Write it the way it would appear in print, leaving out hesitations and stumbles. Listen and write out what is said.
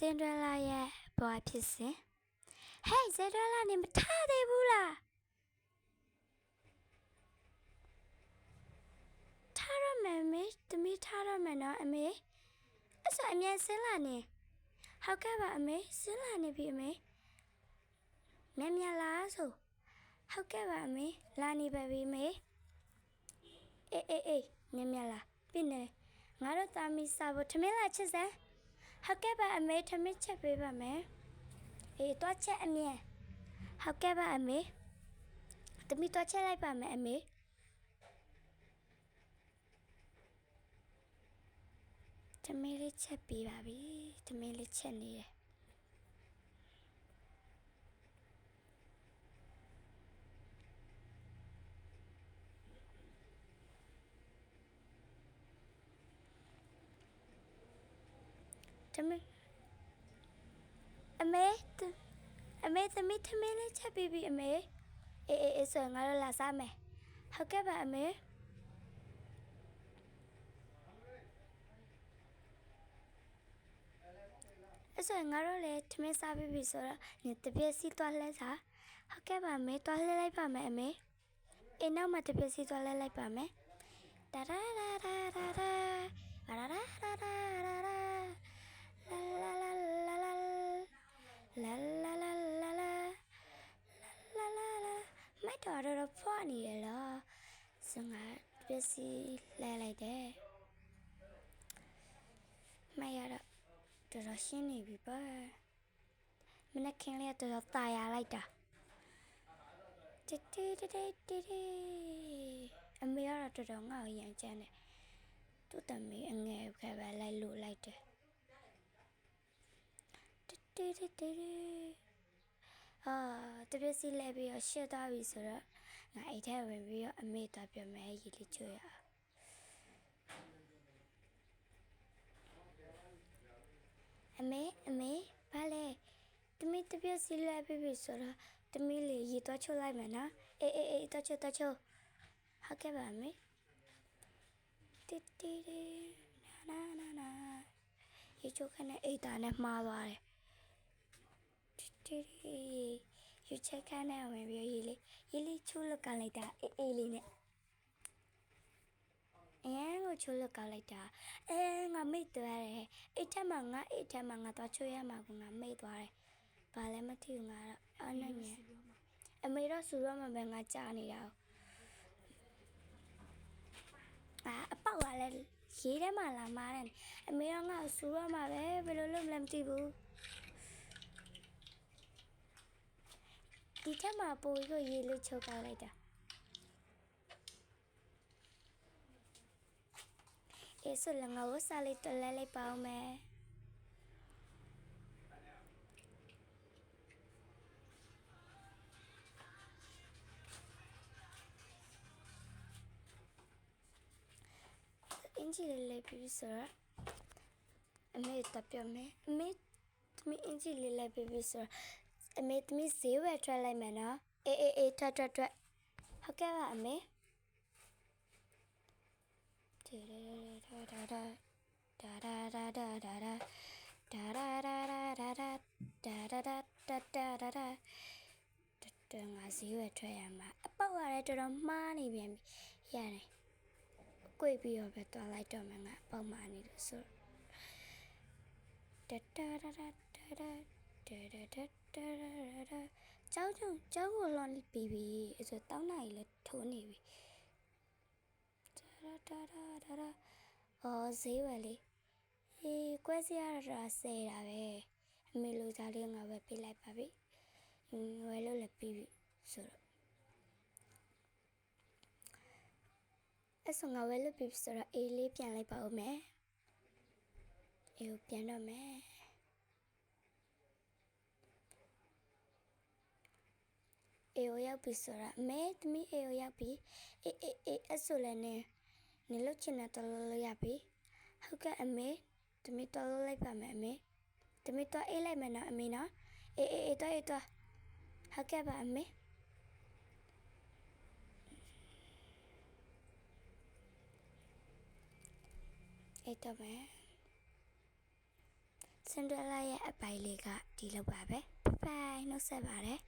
Cinderella ရဲ့ဘဝဖြစ်စဉ် Hey Cinderella နေမထားသေးဘူးလားထားရမယ်မေသမီးထားရမယ်နော်အမေအဲ့ဆိုအမြန်ဆင်းလာနေဟုတ်ကဲ့ပါအမေဆင်းလာနေပြီအမေမြန်မြန်လာဆိုဟုတ်ကဲ့ပါအမေလာနေပါပြီမေအေးမြန်မြန်လာပြနေငါတို့သားမီးစားဖို့ထမင်းလာချက်စမ်းဟုတ်ကဲ့ပါအမေထမင်းချက်ပေးပါမယ်အေးတော့ချက်အမြန်ဟုတ်ကဲ့ပါအမေသမီးတော့ချက်လိုက်ပါမယ်အမေထမင်းလေးချက်ပေးပါပြီထမင်းလေးချက်နေတယ်အမေသမီးထမင်းလေးချက်ပြီးပြီအမေအေးဆိုငါတို့လာစားမယ်ဟုတ်ကဲ့ပါအမေအဲ့ဆိုငါတို့လည်းထမင်းစားပြီးပြီဆိုတော့ညီတပြည့်စီသွားလဲစားဟုတ်ကဲ့ပါအမေသွားလဲလိုက်ပါမယ်အမေအေးနောက်မှတပြည့်စီသွားလဲလိုက်ပါမယ်ဒါဒါဒါဒါဒါဒါဒါဒါဒါဒါဒါဒါလာလာလာလာလာလာလာလာလာလာလာလာမိုက်တော်ဖွားနေရလားစငါပစ္စည်းလဲလိုက်တယ်မရတော့တော်ရှင်းနေပြီပါမနေ့ကလေးတော့ตายရလိုက်တာတီအမေရတော့ငါ့ကိုရန်ချမ်းတယ်သူ့တမီးအငယ်ခဲပဲလိုက်လို့လိုက်တယ်တပည့်စီလဲပြီးတော့ရှက်သွားပြီဆိုတော့ငါအိတ်ထဲဝင်ပြီးတော့အမေသွားပြမယ်ရေလေးချိုးရအမေဘာလဲတမီးတပည့်စီလဲပြီးပြီဆိုတော့တမီးလေးရေသွားချိုးလိုက်မယ်နော်အေးသွားချိုးဟုတ်ကဲ့ပါအမေတီနာရေချိုးခနဲ့အိတ်သားနဲ့မှားသွားတယ်ယူချက်ခန်းနဲ့ဝင်ပြီးရေလေးချိုးလောက်ကလိုက်တာအေးလေးနဲ့အရင်ကချိုးလောက်ကောက်လိုက်တာငါမိတ်သွားတယ်အိတ်ထက်မှာငါသွားချိုးရမှာကငါမိတ်သွားတယ်ဘာလဲမသိဘူးငါတော့အနိုင်ငယ်အမေတော့စူတော့မှပဲငါကြားနေတာအပေါက်ကလည်းရေးထဲမှာလာမားတယ်အမေတော့ငါ့ကိုစူတော့မှပဲဘယ်လိုလုပ်မလဲမသိဘူးဒီထက်မှာပိုပြီးတော့ရေးလေးချိုးကောက်လိုက်တာအေးဆိုလည်းငါ့ကိုစားလေးတော်လဲလိုက်ပါဦးမယ်အင်ဂျီလေးပြီးဆိုတော့အမေတပ်ပြမယ်အမေသမီးအင်ဂျီလေးလိုက်ပြီးဆိုတော့အမေသမီးဈေးဝယ်ထွက်လိုက်မယ်နော်အေးထွက်ဟုတ်ကဲ့ပါအမေငါဈေးဝယ်ထွက်ရမှာအပေါက်ရတဲ့တော်မှားနေပြန်ပြီရတယ်꿰ပြီးတော့ပဲတွားလိုက်တော့မယ်ငါအပေါက်မှားနေလို့ဆိုကျောင်းကိုလွန်ပြီးပြီအဲ့ဆိုတောင်းနိုင်လဲထိုးနေပြီဈေးဝယ်လေးကွဲစီရတာဆဲတာပဲအမေလိုသားလေးငါပဲပေးလိုက်ပါပြီဝယ်လို့လည်းပြီးပြီဆိုတော့အဲ့ဆိုငါဝယ်လို့ပြီးဆိုတော့အေးလေးပြန်လိုက်ပါဦးမယ်အေးပြန်တော့မယ်အေးရောက်ပြီဆိုတော့မဲသမီးအေးရောက်ပြီအေးအဲ့ဆိုလည်းနေလို့ချင်တဲ့တော်လို့ရပြီဟုတ်ကဲ့အမေသမီးတော်လို့လိုက်ပါမယ်အမေသမီးတော်အေးလိုက်မယ်နော်အမေနော်အေးတော်ဟုတ်ကဲ့ပါအမေအေးတော့မယ် စင်ဒရလာရဲ့အပိုင်လေးကဒီလောက်ပါပဲဘိုင်နှုတ်ဆက်ပါတယ်